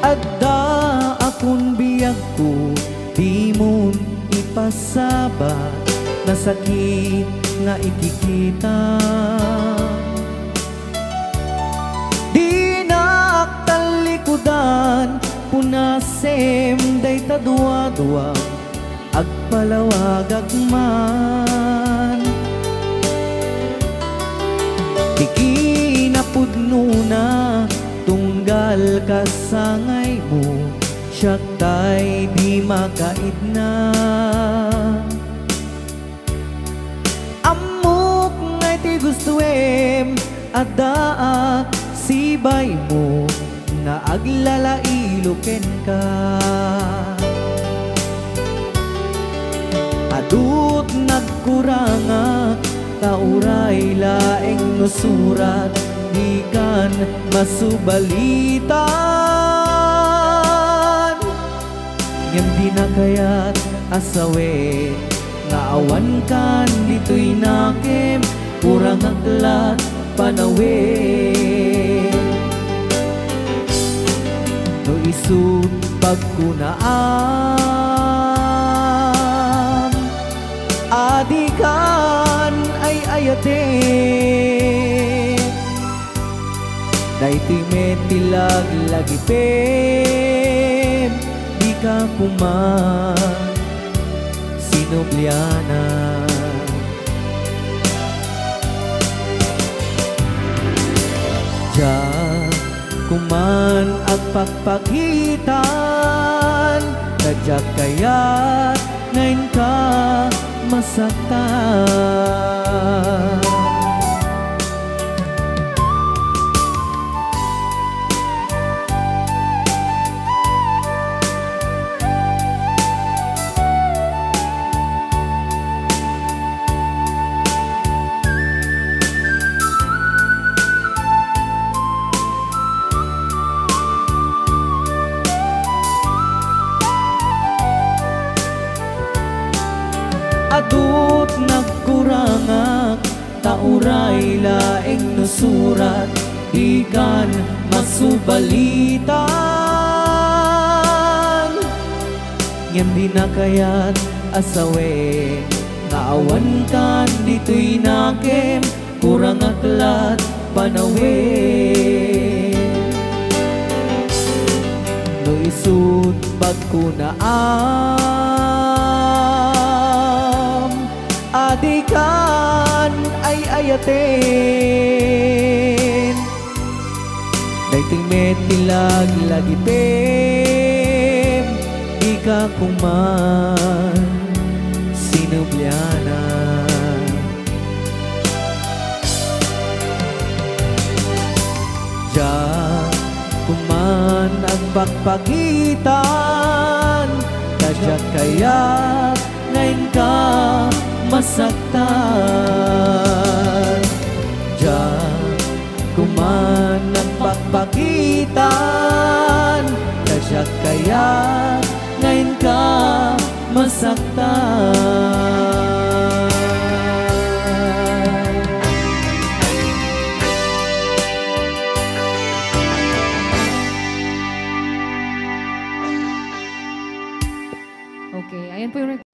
Adda akong biyag ko, di mo ipasabat na sakit nga ikikita. Di naktalikudan, punasem day tadwa-dwa, agpalawag agman. Di kinapudno na, tunggal kasangay mo, siya tay di makait na. Amok ngay ti gustuem, adda sibay mo, nga aglalailuken ka. Adut nagkuranga, kauray laeng nusurat, di kan masubalitan. Ngem di na kaya't asawe, nga awan kan dito'y nakem, kurang aklat panawe. No isut pagkunaan, adikan ay ayate. Daytoy metilag lagipem, di ka kuman sinubliana. Diyan kuman ang pagpagitan, tadyak kaya't ngayon ka masaktan. Adut nagkurangak, tauray laeng nusurat, di kan masubalitan. Ngem di na kaya't asawe, nga awan kan dito'y nakem, kurang aklat panawe. No isut pagkunaan, adikan ay ayaten. Daytoy metilag lagipem, di ka kuman sinubliana. Diyan kuman ang pagpagitan, tadyak kaya't ngayon ka masaktan. Diyan kuman ang pagpagitan, tadyak kaya't ngayon ka masaktan. Okay, ayan po yung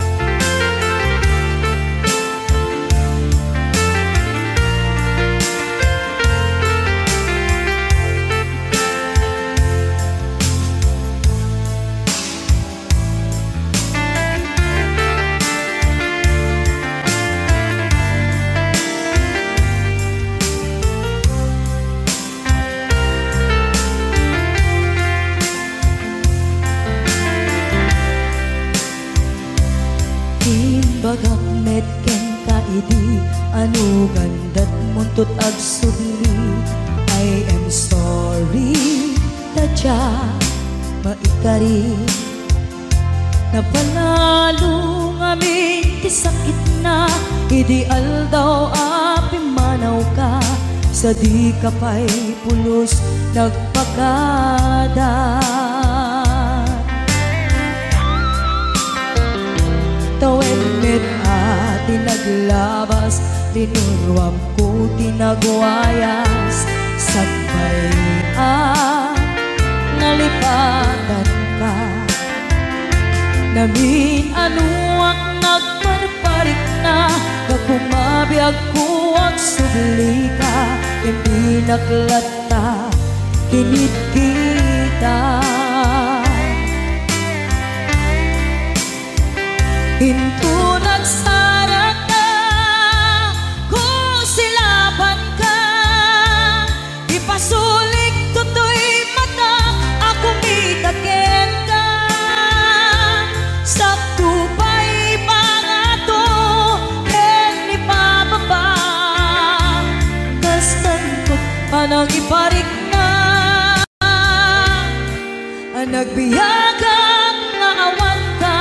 bagak metken kaidi, anu gandat muntut agsubli. I am sorry, tadya maikari, napanalo ngamin ti sakit na, ideal daw api manaw ka, sa di ka pa'y pulos nagpakada. Tawen met ati naglabas, tinurwam ko tinagwayas, sagbay nga nalipatan ka. Namin anuak nagparparik na, kakumabiyag ko ang subli ka, hindi naklata, kinit kita. Hinto nagsara ka, kung silaban ka, ipasulik tutoy mata, ako mitakin ka. Sakto pa'y pangato, hindi pababa, kastan ko panang iparik na, nagbiyagang naawan ka.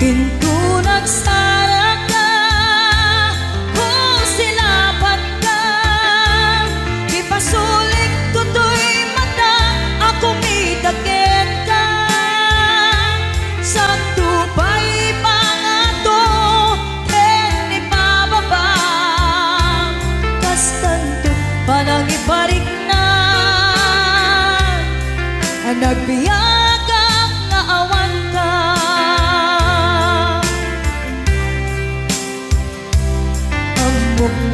Hinto nagsara ka, kung silaban ka, ipasulik tutoy mata, ako mitakin ka. Sakto pa'y pangato, hindi pababa, kastanto panang iparik na, nagbiyagang naawan ka.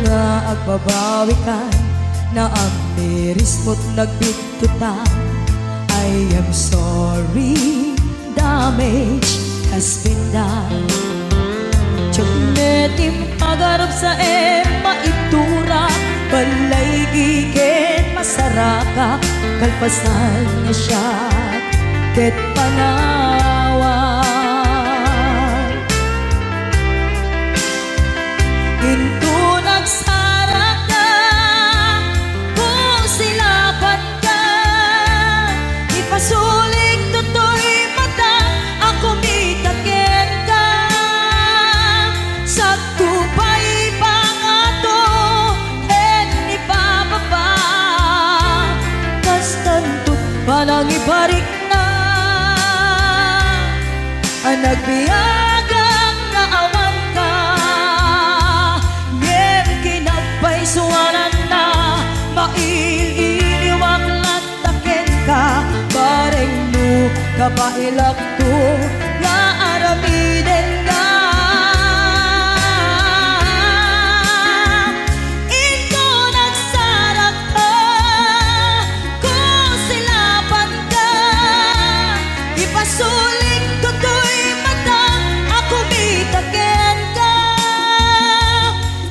Nga agbabawi ka, na ang miris mo't nagbigtutan. I am sorry, damage has been done. Tiyagnetim pagarap sa maitura, balay gigit masaraka, kalpasan na siya, ket panawan. Hinto nagsara ka, kung silaban ka, ipasulik tutoy mata, ako mitakin ka. Sakto pa'y pangato, hindi pababa, kastanto panang ibarik na, nagbiyagang naawan ka. Suwanan na, maililiwag latakin ka, bareng mo kapailak to, nga aramiden ka. Ito nagsarak ka, kung silaban ka, ipasulik tutoy mata, ako mitakin ka.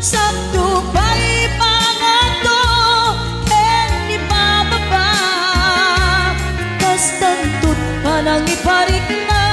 Sakto pa'y pangato, hindi pababa, kastantot panang iparik na,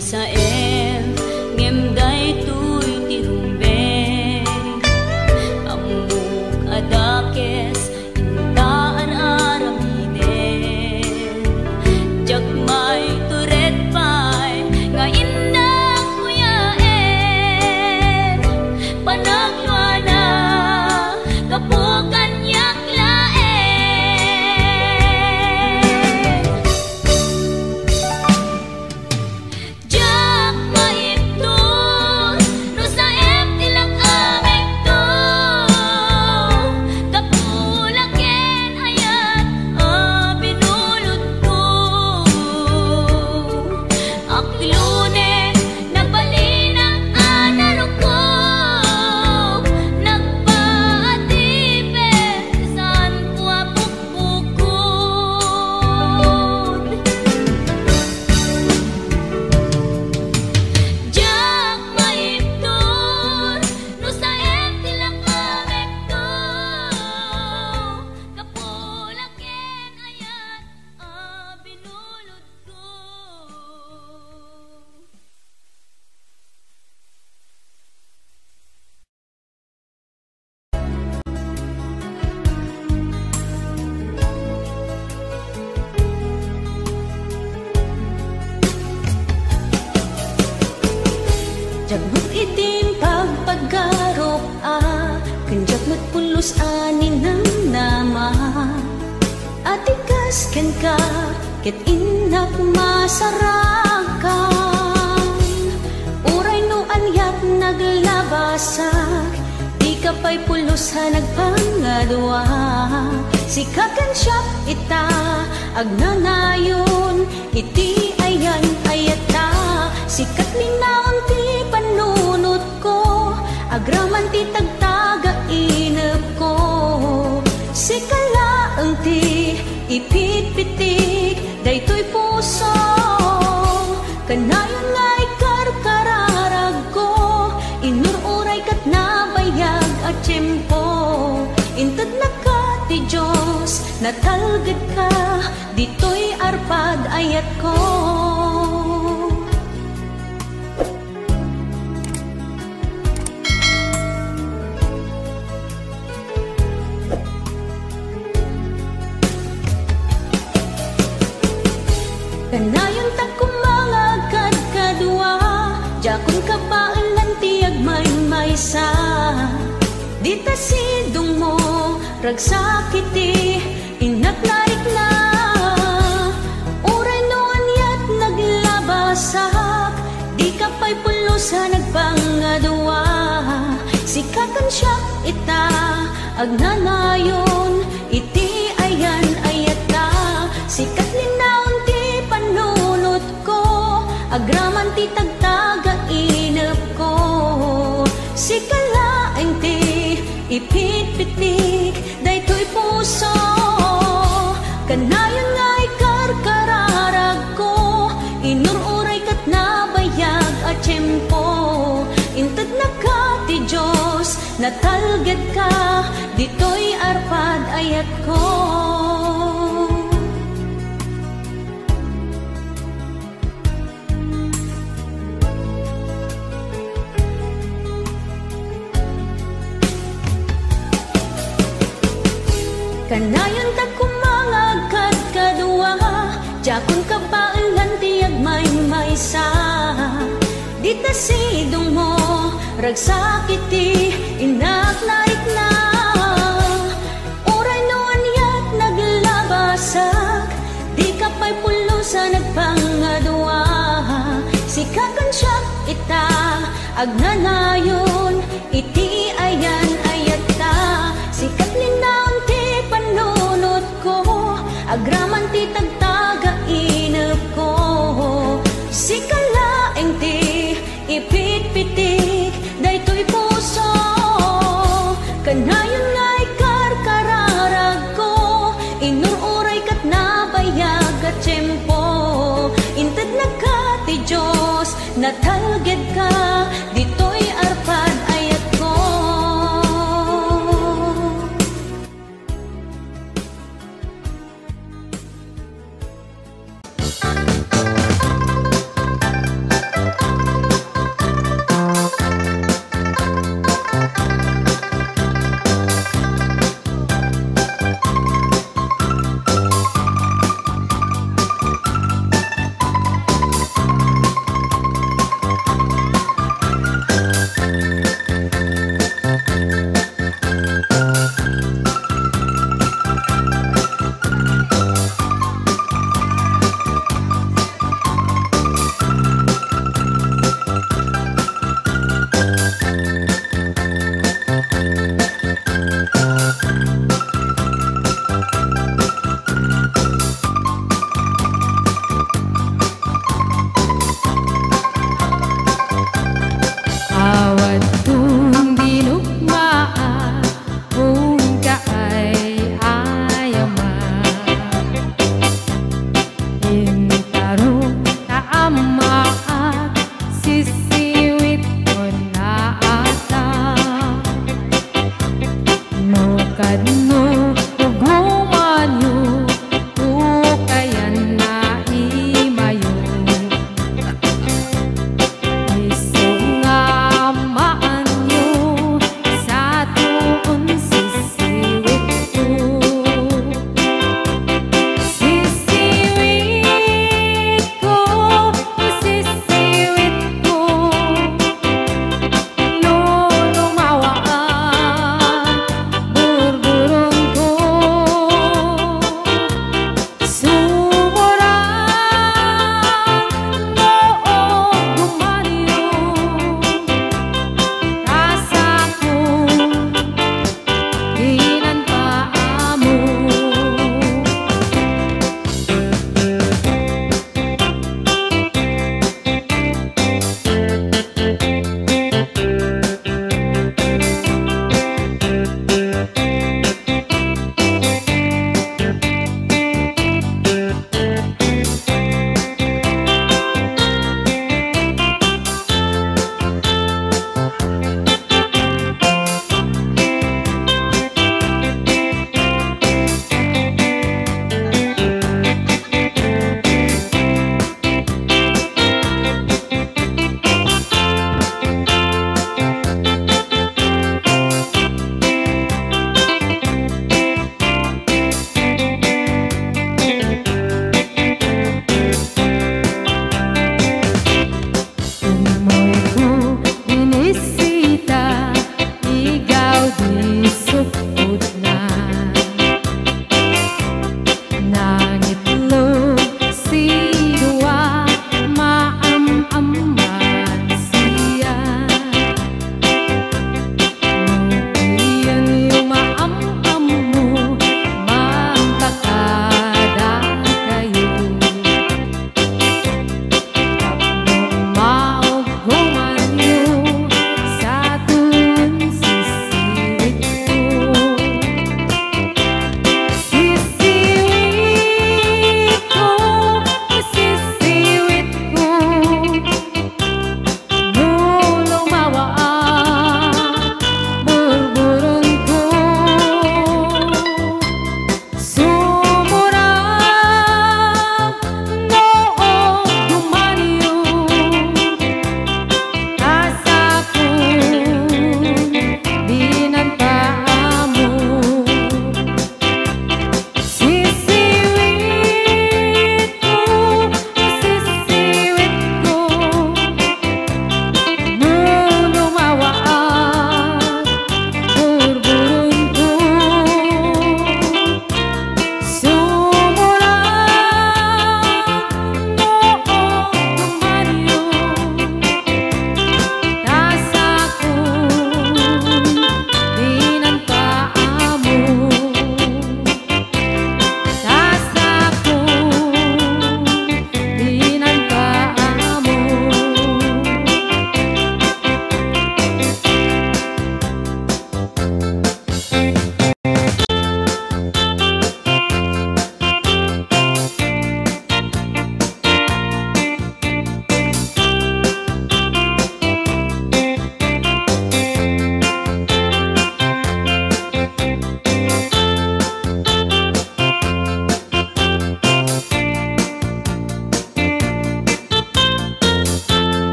saem ngem day tuy tirumbe amuk adakes intaan aramide jagmay turet pay nga indak kuyaen panagluana kapukan yak laen jak maiptun no saem tilang amik to kapulaken ayat binulot ko aklune nagbalinang anarok ko nagpaatipe saan ko apukpukod jak maiptun no saem tilang amik to kapulaken ayat binulot ko. Jagmut itim pagpaggarop kenjak matpulos anin ng nama atikas ken ka ket inak masarakan uray no anyat naglabasak di ka pa'y pulos ha nagpangadwa sikakan siya ita agnanayon iti ayan ayata sikat linaon ti panunot ko agraman ti tagtaga inep ko sikalaeng ti ipitpitik daytoy puso kanayon nga'y karkararag ko inururay kat nabayag at tiyempo inted na ka ti Diyos natalged ka ditoy arpad ayat ko. Kanayon tak kumangagad kadua jakon kapailan tiyag maysa dita sidong mo ragsakiti inak narik na uray no anyat naglabasak di ka pa'y pulusa nagpangadwa sikakan siya ita agnanayon iti ayan ayata sikat linaon ti panunot ko agraman ti tagtaga inep ko sikalaeng ti ipitpitik daytoy puso kanayon nga'y karkararag ko inururay kat nabayag at tiyempo inted na ka ti Diyos natalged ka ditoy arpad ayat ko. Kanayon tak kumangagad kadua jakon kapailan tiyag maysa dita sidong mo ragsakiti inak narik na uray no anyat naglabasak di ka pa'y pulusa nagpangadwa sikakan siya ita agnanayon iti ayan ayata sikat linaon ti panunot ko agraman ti tagtaga inep ko sikalaeng ti ipitpitik daytoy puso kanayon nga'y karkararag ko inururay kat nabayag at tiyempo inted na ka ti Diyos natalged ka ditoy arpad ayat ko.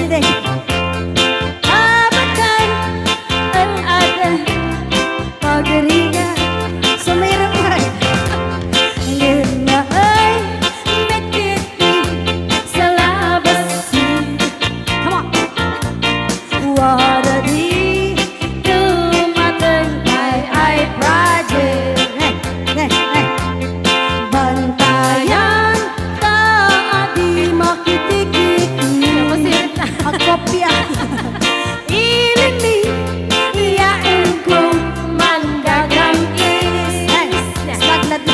Deng. Abakan ang ating pagringa. Sumirap ka. Ngayon na ay nagtiti sa labas. Come on. Wala di dumatang ay project. Bantayan ta di makitikiki. Magkopya. Ilimi iyain ko mandagang is. Slaglat.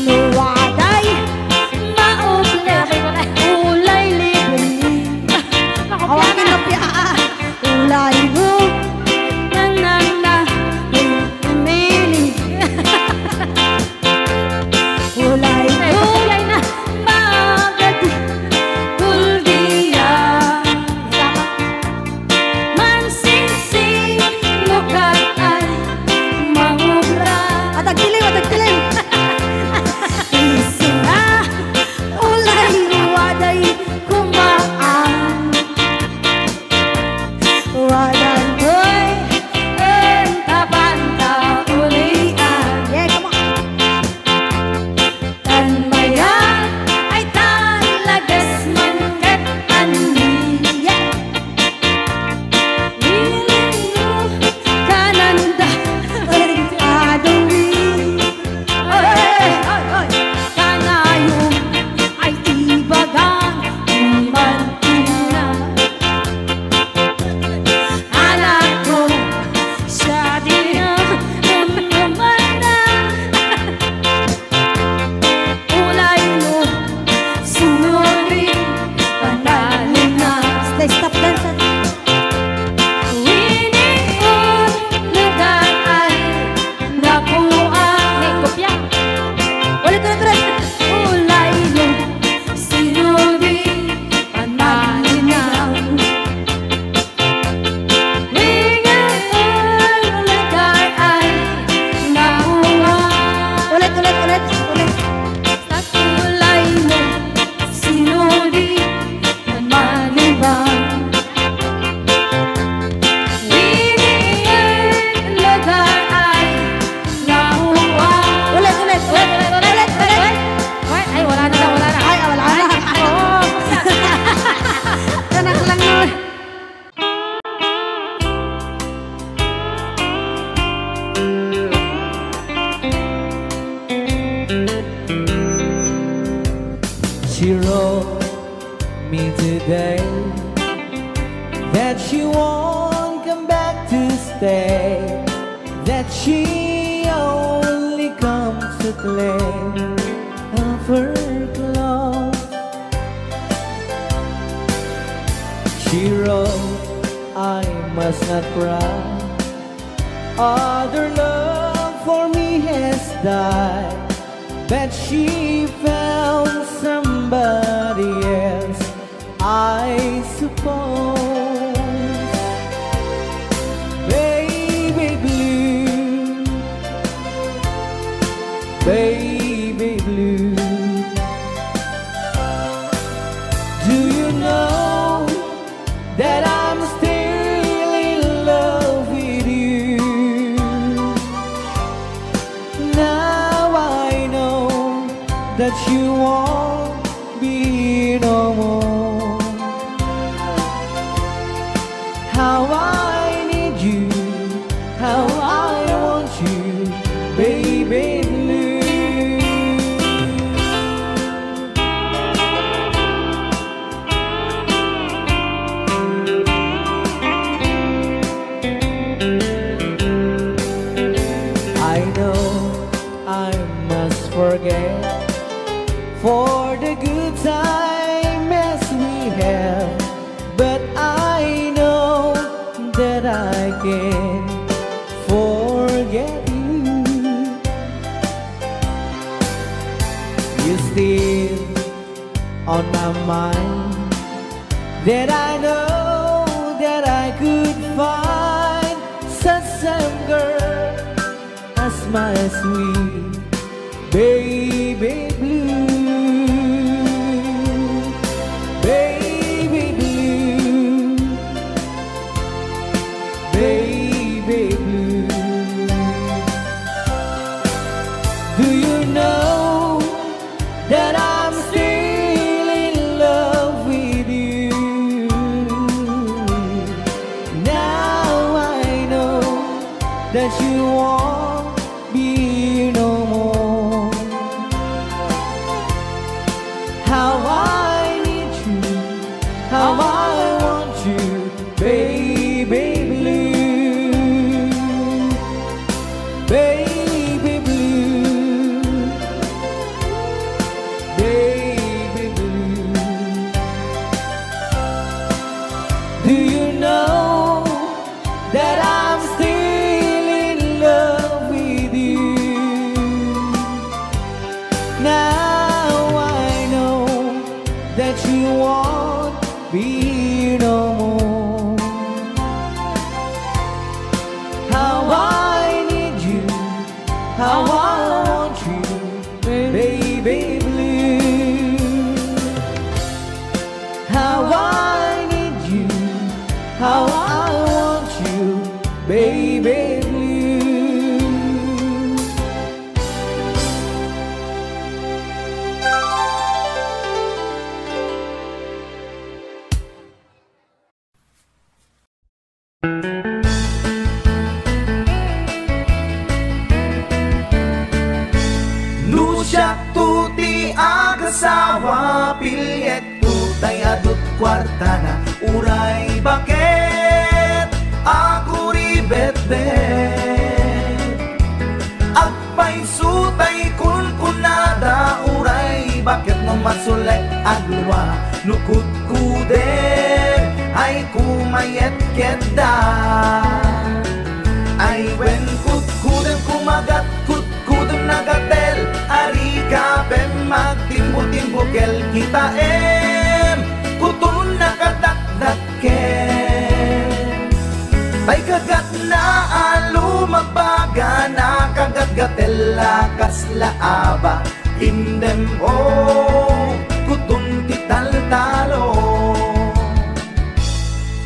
Nuwaday mauble ulay libeli. Hawagin na piya. Ulay mo na umili. Ulay mo bagad kuldiya. Mansinsing lukat ay mangubra. Atagdilim. Isura ulay waday kumaan. Wadan ko'y entapan-ta ulian. Yeah, come on. Tanbayan ay talagas mangkat ani. Yeah. Willing mo kananda adori. Kanayong ay ibagang mantina. Anak ko siya din ang umana. Ulay mo sunurin panalin na. Stop dance. Winion lugar ay nakuha. Ulit. Ulay mo sinurin panalin na. Ulit. Ulay mo sinudi manibang. Winiin lugar ay nahuwa. Ulit. Ay, wala na. Ay, wala na. Oo. Tanak lang nun. She wrote me today that she won't come back to stay, that she only comes to claim of her clothes. She wrote, I must not cry, other love for me has died, but she found somebody else, I suppose. Baby blue, baby blue, do you know that I'm still in love with you? Now I know that you won't be no more. How I need you, how I want you, baby blue. I know I must forget for the good time as we have, but I know that I can forget you. You're still on my mind, that I know that I could find such some girl as my sweet baby blue, baby blue. that you won't be here no more. How I need you, how I want you, baby blue, baby blue, baby blue. Do you know that I'm still in love with you? Now I know that you won't be here no more. How I need you, how I want you, baby blue. How I need you, how I want you, baby blue. Nusyak tuti agasawa pilyet tutay adut kwarta na uray bakit ako ribet-bet agpay sutay kunkunada uray bakit no masulek agluwa nukut kuder ay kumayet keda ay wen kut kudem kumagat kut kudem nagatel ari ka pem magtimbo-timbo kel kita kutun nakadakdaken tay kagat na alumabaga na kagat-gatel lakas laaba indem kutun tital-talo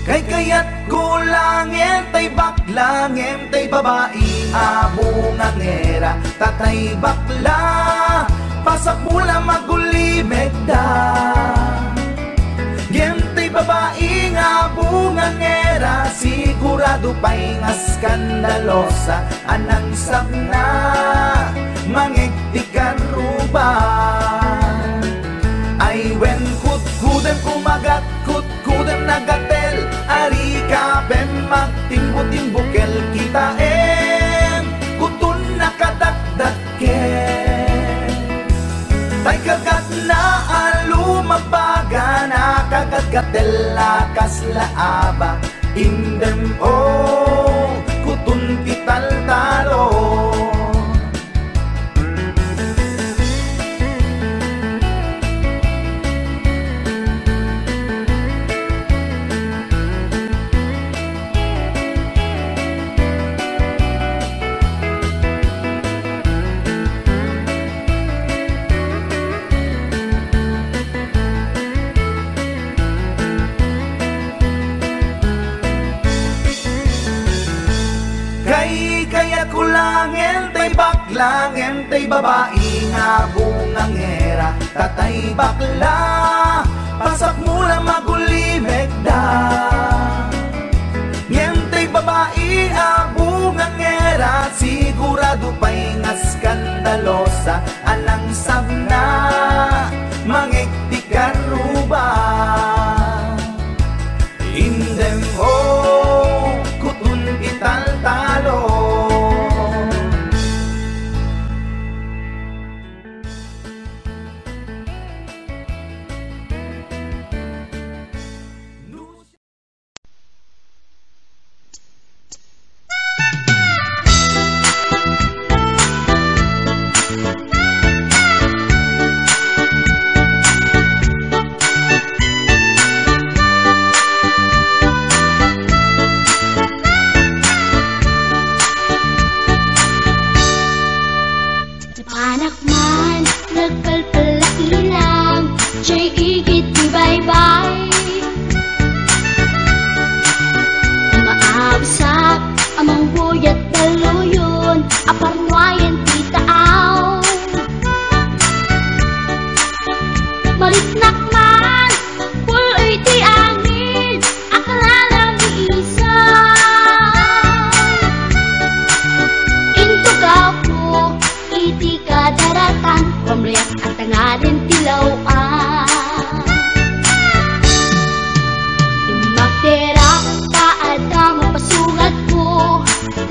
kay kayat gulangin tay baklangin tay babae abungang era tatay bakla pasak mula magulimeg da gem tay babae abungang era sigurado pa'y nga skandalosa anang sabna mangigtikan ruban ay wen kut-kudem kumagat kut-kudem nagatel ari ka pem magtimbo-timbo kel kita kutun nakadakdaken tay kagat na alumabaga na kagat-gatel lakas laaba indem kutun tital-talo. Kaya kulangin tay baklangin tay babae nga bungang era tatay bakla pasak mula magulimeg da tay babae bungang era sigurado pa'y nga skandalosa anang sabna mangigtikan ruban indem kutun ital-talo.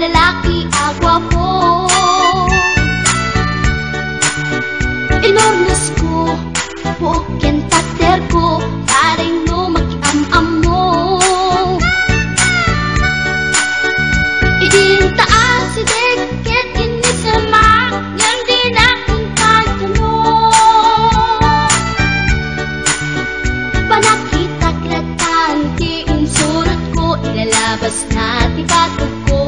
lalaki agwapo. Inornos ko, buok yan takder ko, taring no makiam-am mo. Idin taas si deket ini sama, yang din akong katanong. Panakita kratan, kiin surat ko, ilalabas na tibatog ko.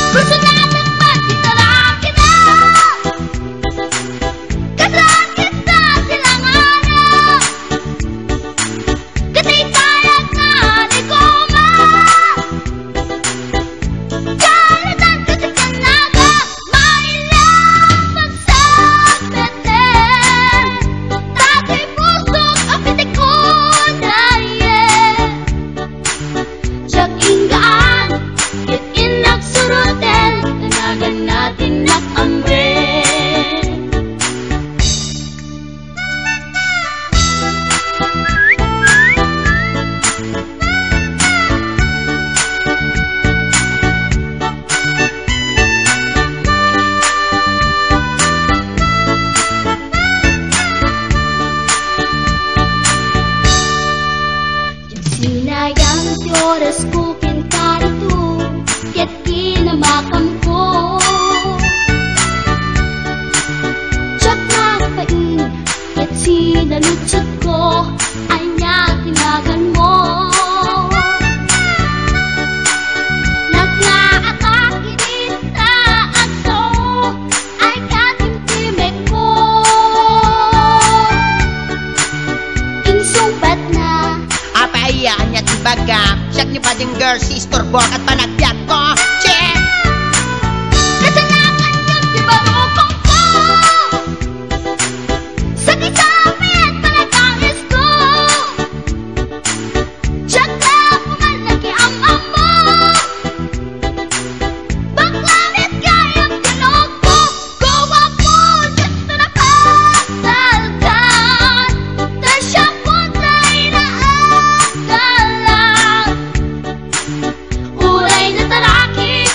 Gusto natin magkitara kita, kasaan kita silanganan. Katay tayag na di ko ma, kalatan kasi kanaga, mailang magsabete. Tatay pusok apitik ko daye, siyak inggaan, kitin nagsurutel, tanagan natin nakamre. Sinayang di oras ko kinkarito, kaya't kinamakam ko. Tsak na pain, kaya't sinalutsot ko, ay niya tinagan mo. Naglaatake dita aso, ay katimtimek ko. Insumpat na Apayaan niya tibaga, siyak niyo pa ding girl, sister, bok at panagbiag ko. Che! kasalanan yun, di ba upang ko? Sakit sa amin, panagangis ko. Siyak na pumalaki ang amo. Baklamit kayang tinog ko. Gawa po, Diyos na nakasalkan. Tasya po tayo na agalan. Uray na talaki,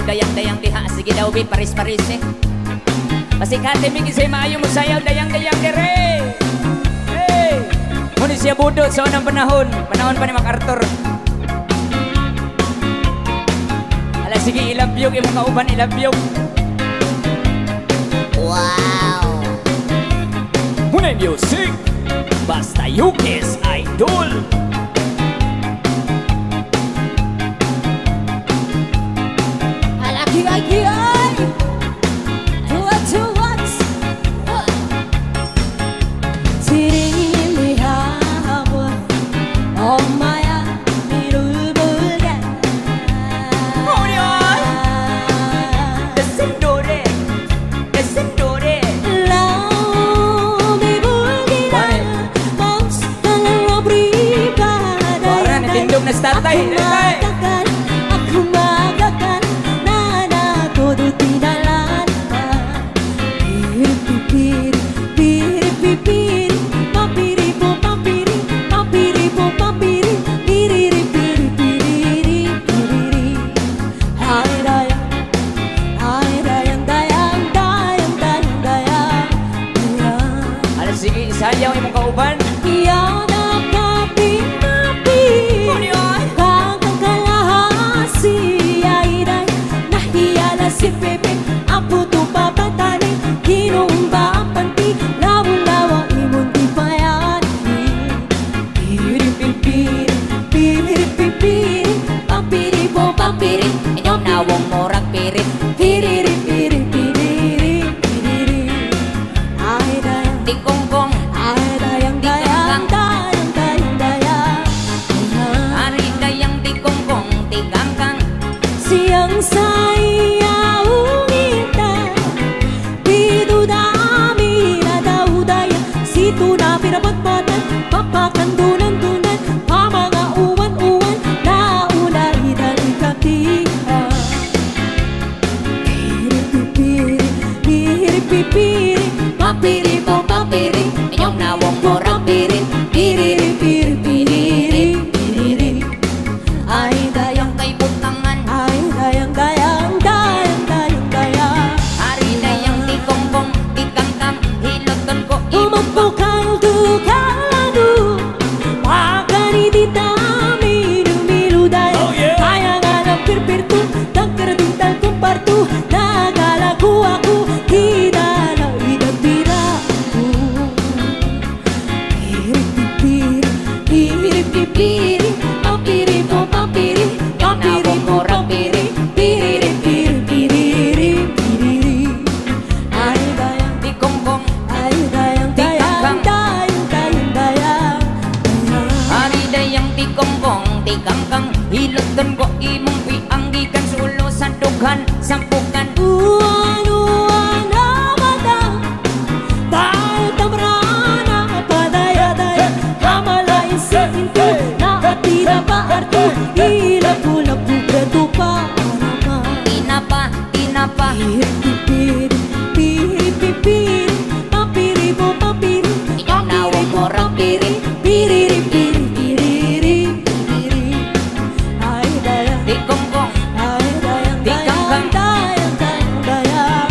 sayaw dayang-dayang diha. Sige daw bin paris-paris eh. Pasikate mi kisay maayo mo sayaw dayang-dayang dire. Hey! Muna siya budot sa unang panahon. Panahon pa ni MacArthur. Ala sige ilabyog imong kauban ilabyog. Wow! Muna music. Basta Yukis Idol. Ay, tuwa-tuwas 지리미하고 엄마야 이를 불게 Desem dore Laumi bulgiran Maustalang pribada Para natindog na statay Aku magakan Nana todo tinalan Piri piri piri Papiri po papiri Papiri po papiri Piriri piri piriri piriri Hai dayang dayang dayang dayang dayang Ala sige sayaw imong kauban. Yaw na kapi-kapi Kakang kalahasi Airay Nahiyala si Pepe Apo to papatani Kinumba ang panti Lawa-lawa imong di payani Piri-piri Piri-piri Papiri po papiri Inyong nawong murag pirit. Piriri-piri Piriri Piriri Ay dayang Di kongkong, Ay dayang dayang dayang dayang dayang hari dayang di kongkong, di kangkang. Siyang sayaw kita Dito dami na daw daya Sito na pinabatbatan Papakandunan-dunan Pamanga uwan-uwan Nauna idali katiha Piri-pipiri Piri-pipiri Papiri po papiri Inyong nawong murag pirit. Piriri-piri Piriri Piriri Ay dayang Kay butangan, Ay dayang dayang dayang dayang dayang hari dayang di kongkong, di kangkang. Hiloton ko Umagpukang dukalado Makani di tami Dumilu dayang Kaya nga ng pirpirto Tagkaradintal kumparto Nagalaku ako Di na idabira Piripipiri Piripipiri Papiri po papiri Papiri po papiri Piriri piriri piriri Ay dayang di kongkong, Ay dayang dayang dayang dayang dayang hari dayang di kongkong, di kangkang. Hiloton ko imong pianggikan sulo sa dughan, sampukan. Uwan-uwan na batang Dahil tamrana Padaya-daya Hamalain sa pinto Nakatira pa arto Ilapu-lapu Preto pa Tinapa, tinapa. Piripipiri Piripipiri Papiri po papiri Inyong nawong murag pirit. Piriri-piri Piriri Piriri Ay dayang Di kongkong, Ay dayang Di kangkang. dayang dayang dayang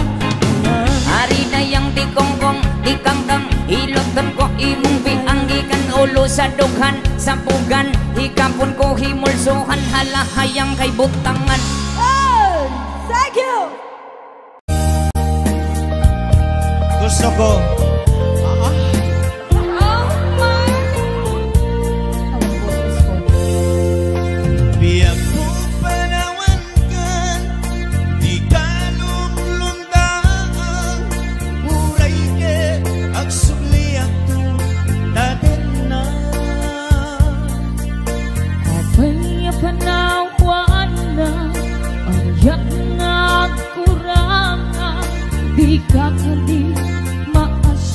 hari dayang di kongkong, di kangkang. Hiloton ko imong pianggikan ulo sa dughan, sampugan. Hikapon ko himulsuhan, halahayang kay butangan. Thank you! Gusto ko biyak mo panawangan, di ka lumlundaan, uray ke agsugliak tu daden na. Apay panawan na Ayak na kurangan Di ka kali maas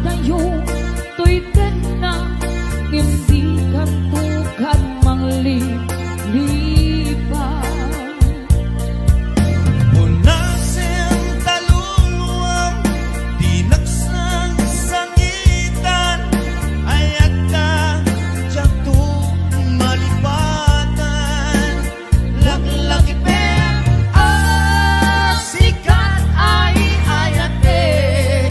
tayo to'y tenang, hindi kantukan manglilipan. Punasin taluluang di nagsangsangitan, ayat ka tiyato malipatan. Laglagipin asikan ay ayate,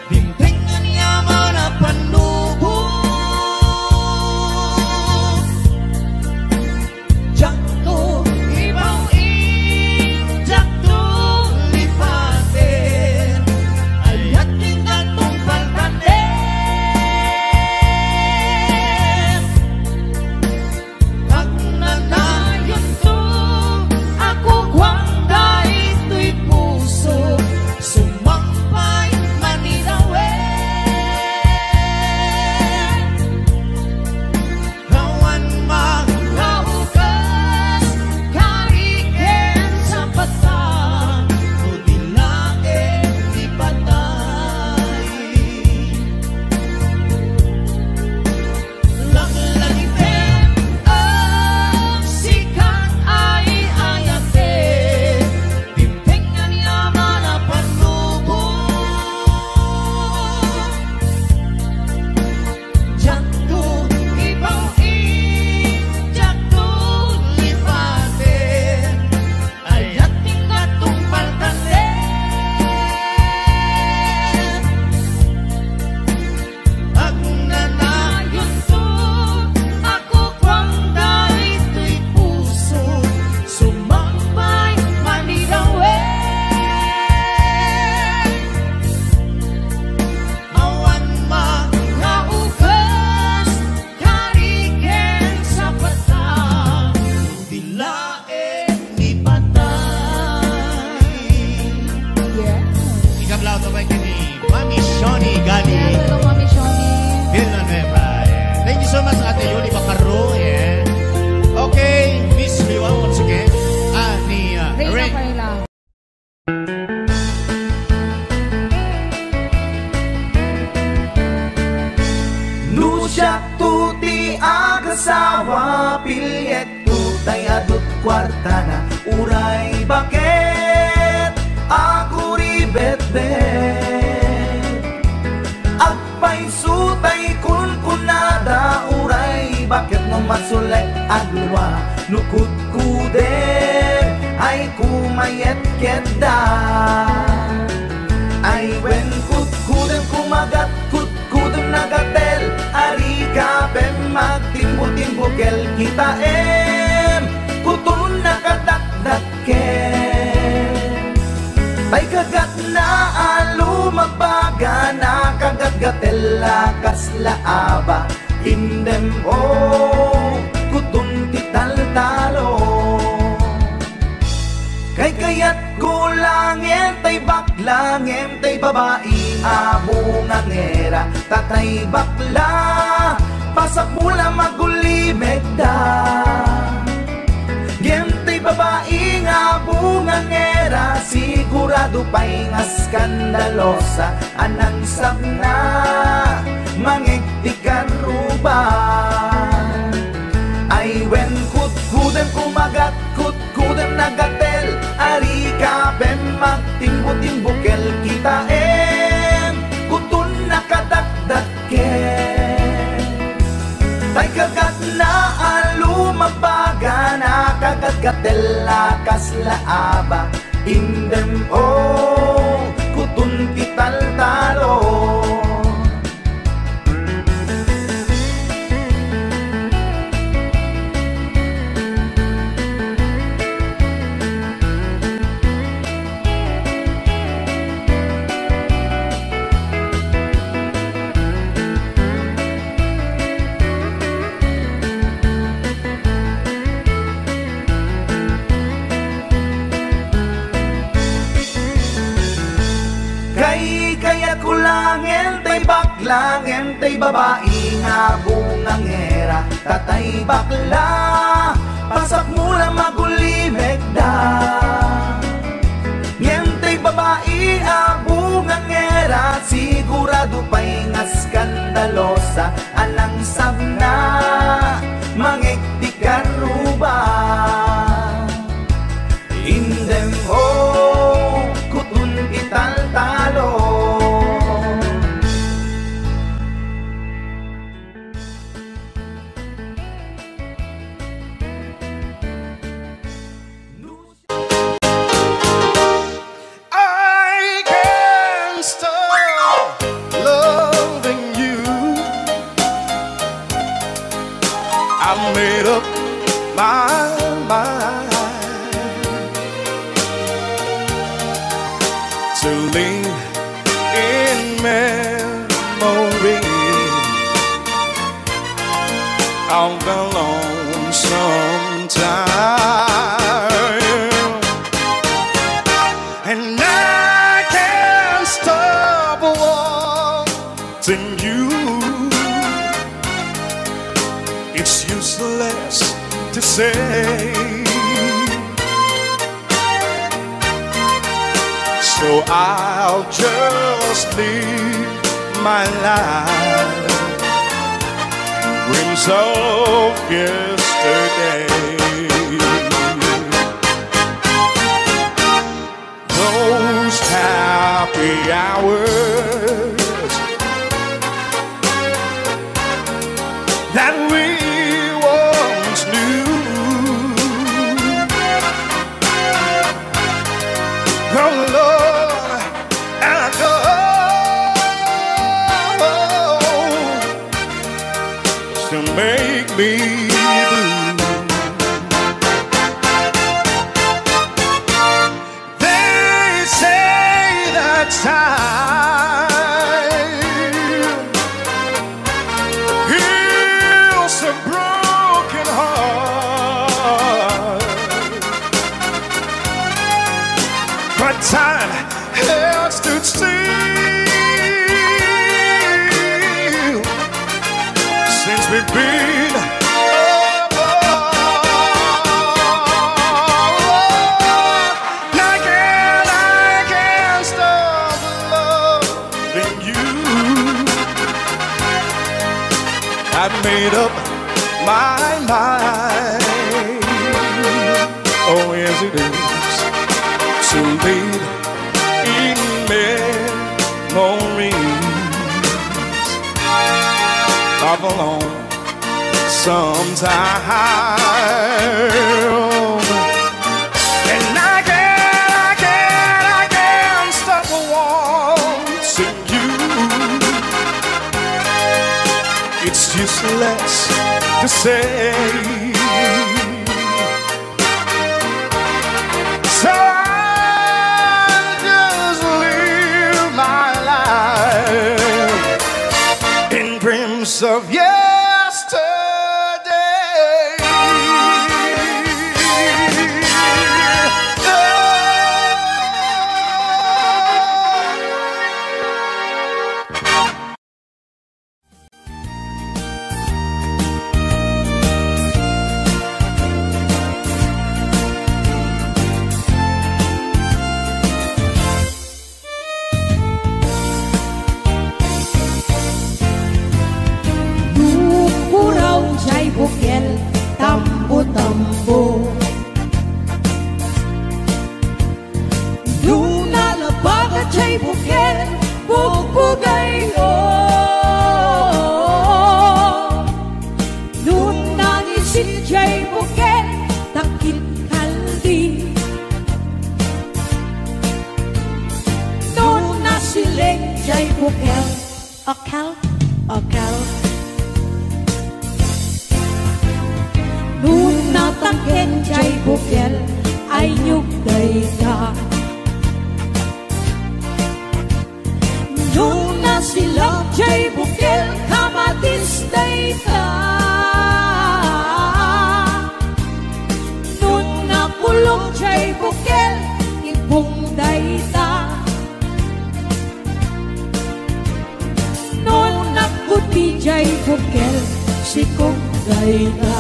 dingdingan yaman na panubo. Jakto ibaw jakto lipatin, ayat tingatong paltanin. Pag nanayon to ako kwangga ito'y puso, sumampay manilawin. Kawan maghaukas kariken sa patang, udilain di patay. Laglagipin ang sikat ay ayate, dingdingan yaman na panubo. Jakto ibaw jakto lipatin, ayat tingatong paltanin. Pag nanayon to ako kwangga ito'y puso, sumampay manilawin. Awan maghaukas kariken sa patang, dilain di patay. Ikablaw to ba kini Mami Shoni Gali Hello, Mami Shoni. Villanueva. Thank you so much, Ate Yuli Bacaro. Okay, Miss Liwa once again. Ni Reyna Ray. Paila. Nusyak tuti agasawa, pilyet tutay adut kwarta na uray bakit ako ribet-bet. Agpay sutay kun kunada uray bakit no masulay agluwa nukut kuder ay kumayet keda. Ay wen kut kudem kumagat kut kudem nagatel, ari ka pem magtimbo-timbokel kita kutun nakadakdakel. Tay kagat na alumabaga na kagat-gatel lakas laaba indem kutun tital-talo. Kay kayat ko langem tay baklangem tay babae abong angera tatay bakla pasak mula magulimeg da. Gem tay babae abong angera sigurado pa'y nga skandalosa anang sabna mangegtikan ruban. Ay wen kut-kudem kumagat kut-kudem nagatel, ari ka pem magtimbo-timbokel kita kutun nakadakdakel. Tay kagat na alumabaga na kagat-gatel lakas laaba indem kutun tital-talo. Kaya kulangin tay baklangin tay babae nga bungangera tatay bakla pasak mula magulimeg da. Ngem tay babae abungangera sigurado pa'y nga I made up my mind to live in memory of the lonesome time, and I can't stop wanting you. It's useless to say, so I'll just live my life, dreams of yesterday. Those happy hours that we once knew, oh Lord, and I go to make me blue. They say that time heals a broken heart, but time has stood still since we've been apart. I can't stop loving you. I've made up my mind, oh yes it is, to live in memories of a lonesome time, and I can't stop wanting you. It's useless to say, so I'll just live my life in dreams of yesterday. Bukel, tambo-tambo, Luna labaga chay bukel, bugbugay o. Luna nisit chay bukel, takit kaldi. Luna sileng chay bukel, akal, akal. Luna tangken chay bukel, ay nyug day ka. Luna silang chay bukel, kamatis day ka. Luna kulong chay bukel, ipong day ta. Luna kuti chay bukel, sikong day ka.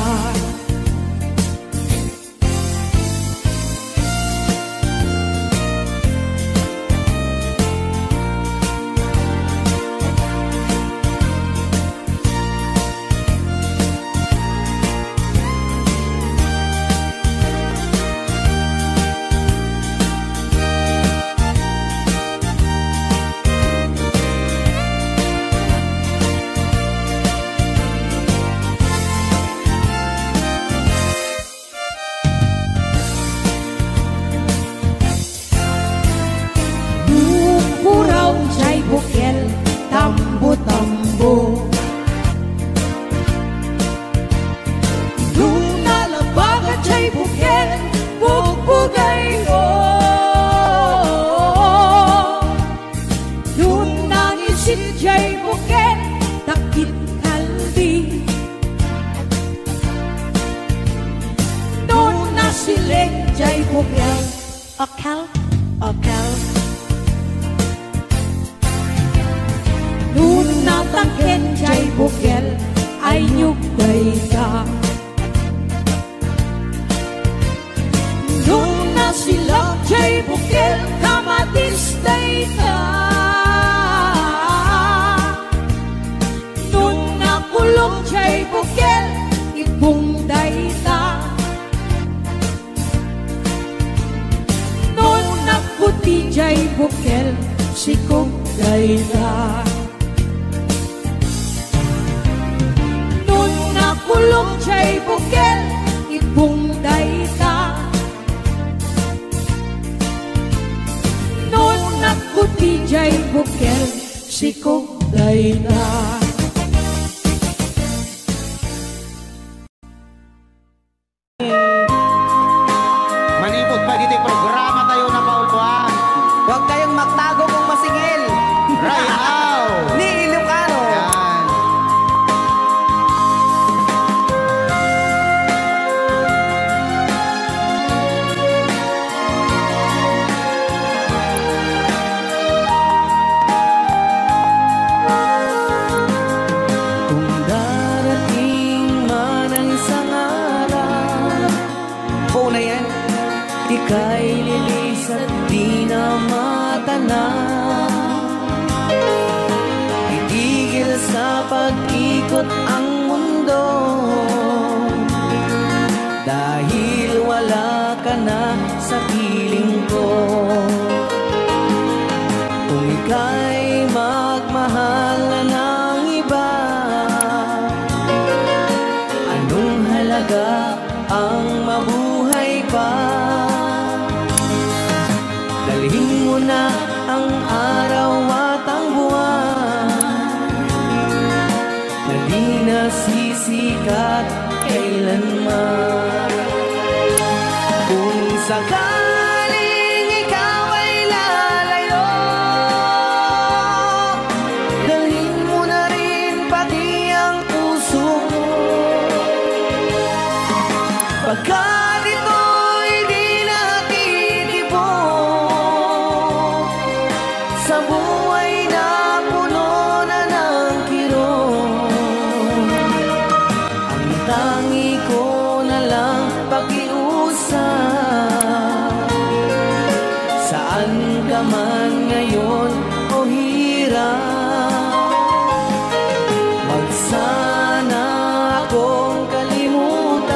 Akal, akal. Nung natangken jay bukel ay nyugday ka. Nung nasilak jay bukel kamatistay ka. Nung nakulog jay bukel ibungday ka. Nung naputi jay bukel sikugday ka. Kulong chay bukel, ibungday ka. Noon nakuti chay bukel, sikugday ka. Manipod pa dito yung programa tayo na paulpuan. Huwag kayong magtago kung masingil. Right now! Ni Ilocano. Yan. Kung darating man ang isang araw, oo na yan, ika'y lilis at di na matanaw. Itigil sa pag-ikot ang mundo, dahil wala ka na sa piling ko. Kung ika'y magmahal na ng iba, anong halaga ang mabuhay pa? Dalhin mo na ang araw at ang buwan na di nasisikat kailanman. Kung sakaling ikaw ay lalayo, dalhin mo na rin pati ang puso mo. Pagkat ito'y di natitipon sa buhay na puno na ng kirot, ang tangi ko na lang pakiusap. Saan ka man ngayon o hirap, wag sana akong kalimutan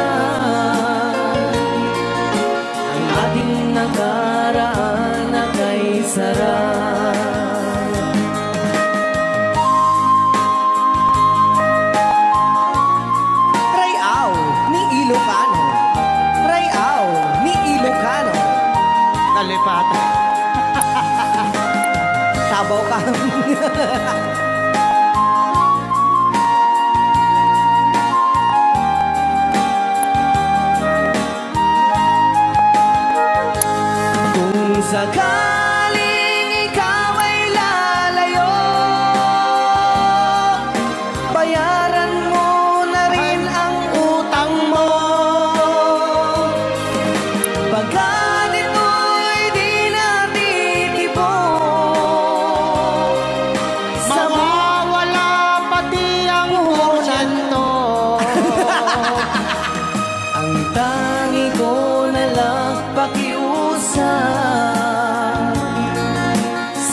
ang ating nakaraan na kay sarap. Rayaw ni Ilocano. Rayaw ni Ilocano. Nalipatan. Sabaw ka. Kung sakaling ikaw ay lalayo, bayaran mo na rin ang utang mo. Pagkat ito'y di natitipon sa Mawawala pati ang porsyento. ang tangi ko na lang pakiusap.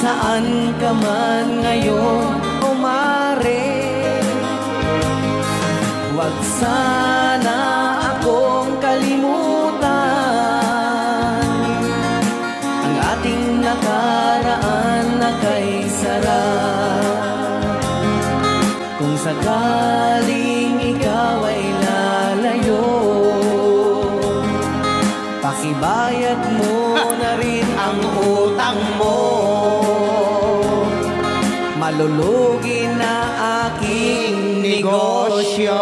Saan ka man ngayon o mare, wag sana akong kalimutan ang ating nakaraan na kay sarap. Kung sakaling ikaw ay lalayo, pakibayad mo na rin ang utang mo. Malulugi na aking negosyo.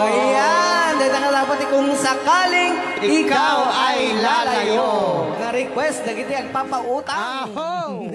Ayan, dahil nakalapat kung sakaling ikaw ay lalayo. Na-request na kita ang papautang. Aho!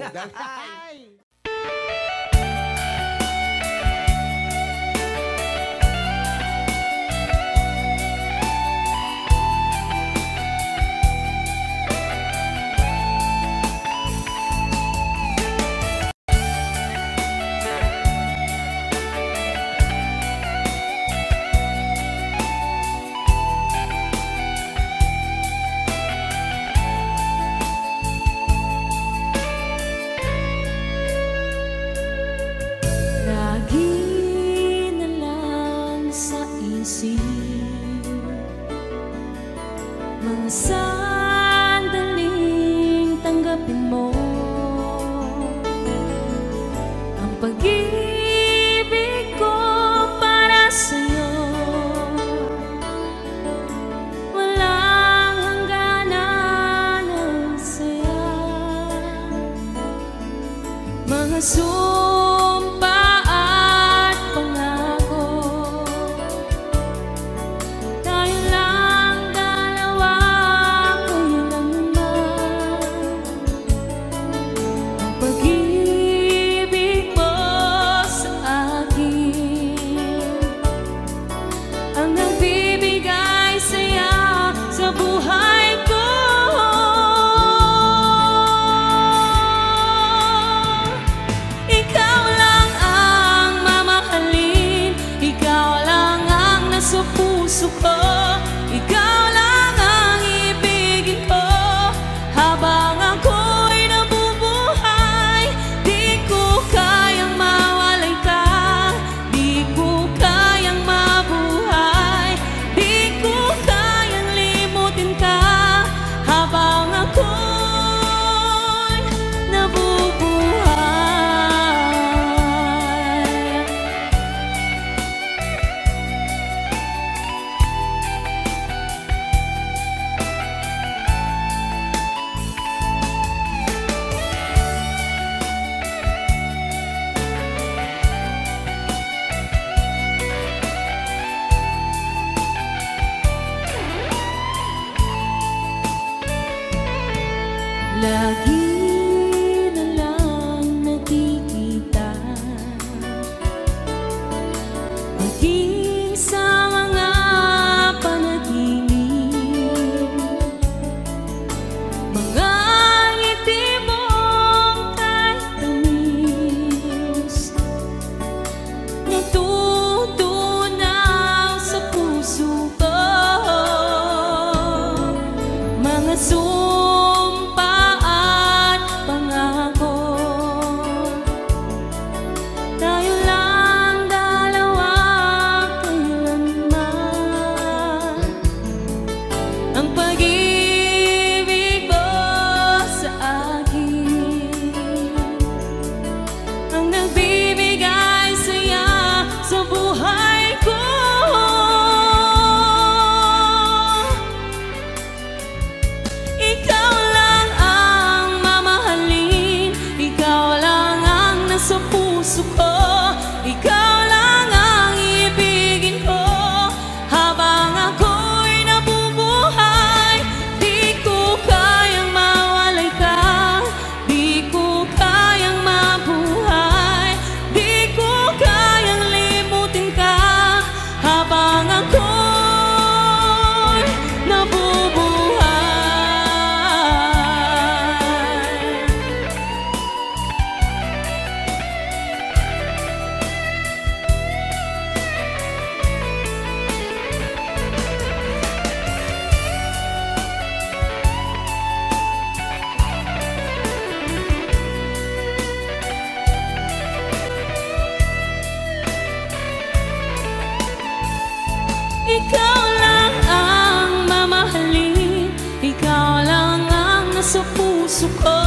Ikaw lang ang mamahalin, ikaw lang ang nasa puso ko,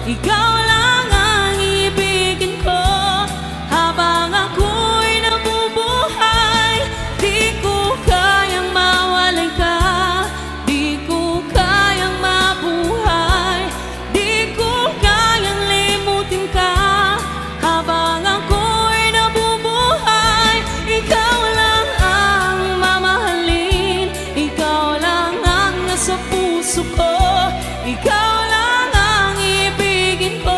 ikaw lang ang ibigin ko. Habang ako'y nabubuhay, di ko kayang mawalay ka, di ko kayang mabuhay, di ko kayang limutin ka. Habang ako'y nabubuhay, ikaw lang ang mamahalin, ikaw lang ang nasa puso ko, ikaw lang ang ibigin ko.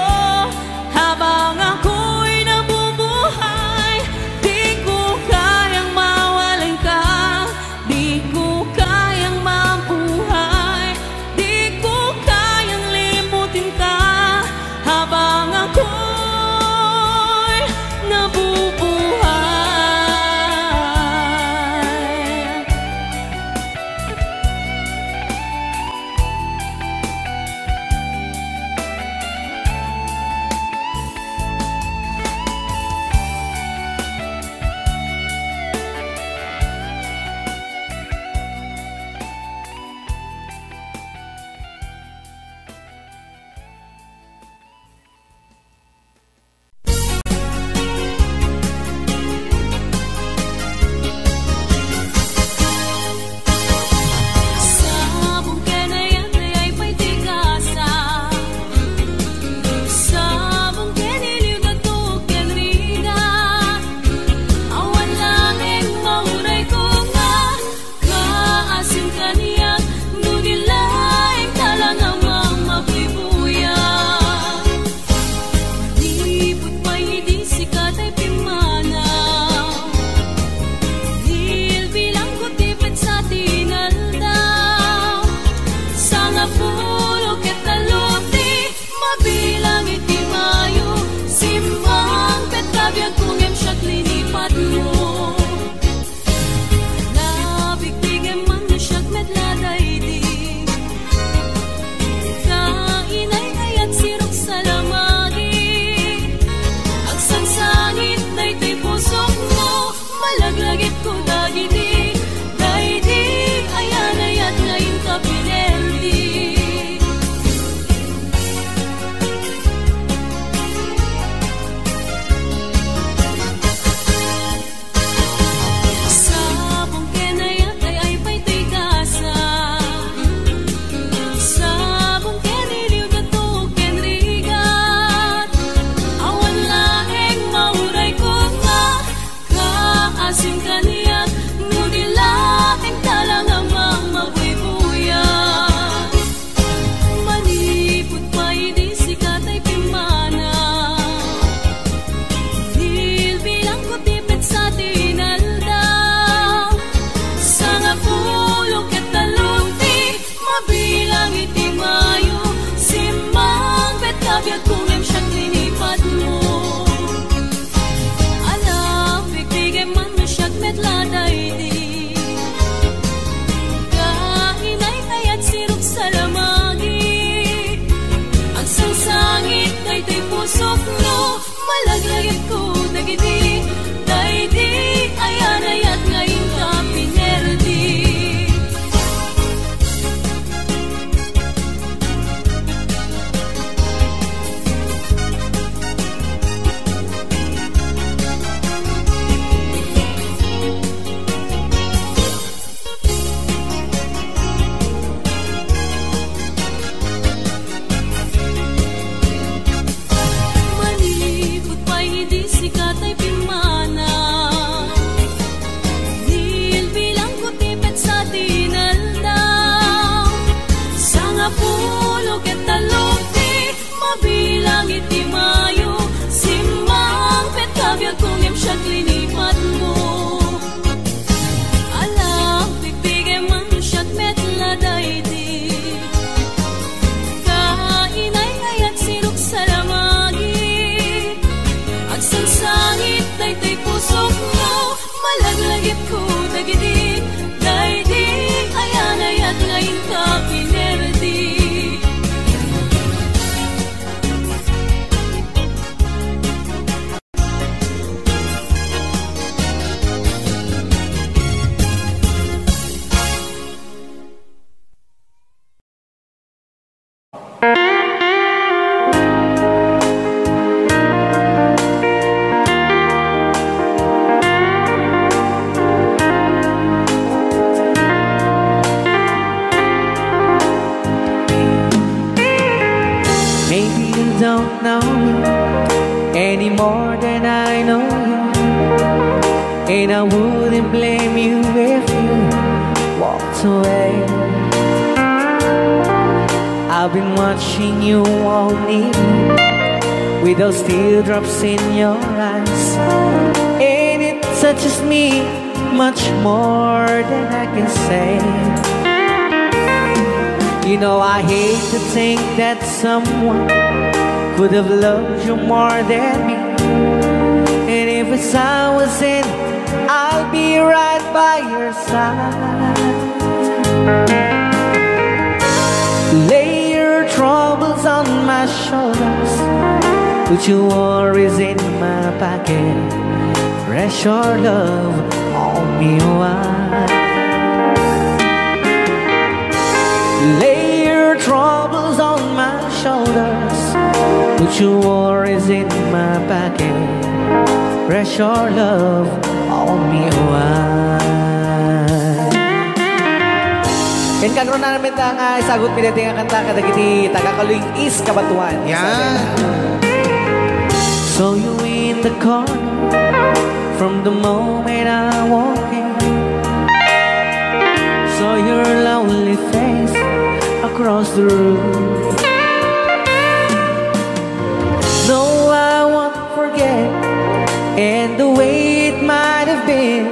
And I wouldn't blame you if you walked away. I've been watching you all evening with those teardrops in your eyes, and it touches me much more than I can say. You know, I hate to think that someone could have loved you more than me. And if it's I was in, I'll be right by your side. Lay your troubles on my shoulders, put your worries in my pocket. Rest your love on me wide. Lay your troubles on my shoulders, put your worries in my pocket. Rest your love on me wide. Ken karon na namin nga isagot mi dating kanta kadagiti taga-Kaluing East Kabatuan. Yan. So you in the corner from the moment I walk in. Saw your lonely face across the room. No, I won't forget, and the way it might have been.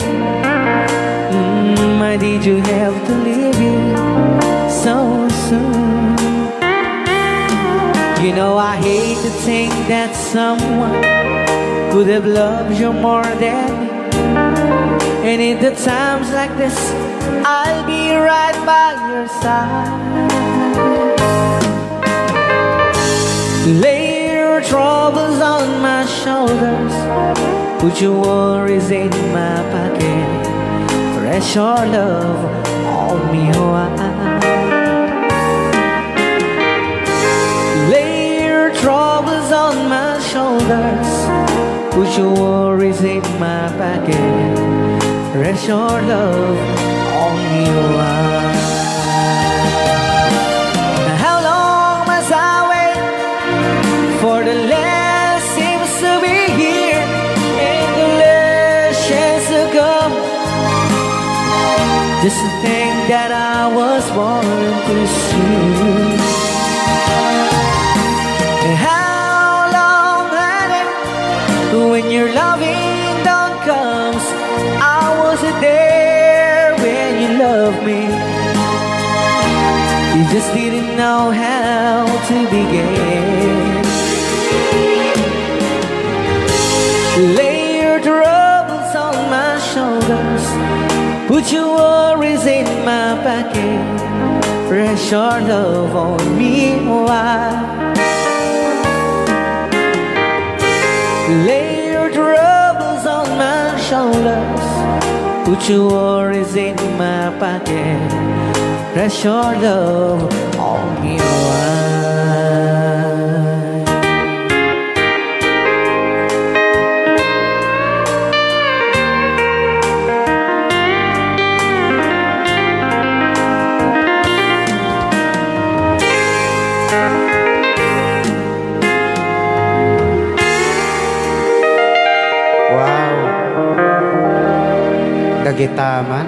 Why did you have to leave it so soon? You know, I hate to think that someone could have loved you more than me. And in the times like this, I'll be right by your side. Lay your troubles on my shoulders, put your worries in my pocket. Rest your love on me wide. Lay your troubles on my shoulders, put your worries in my pocket. Rest your love on me wide. How long must I wait for the last seems to be here and the last chance to come? Just to think that I was born to see. How long had it when your loving dawn comes? I wasn't there when you loved me. You just didn't know how to begin. Lay your troubles on my shoulders, put your worries in my pocket. Rest your love on me wide. Lay your troubles on my shoulders, put your worries in my pocket. Rest your love on me wide. Gitaman.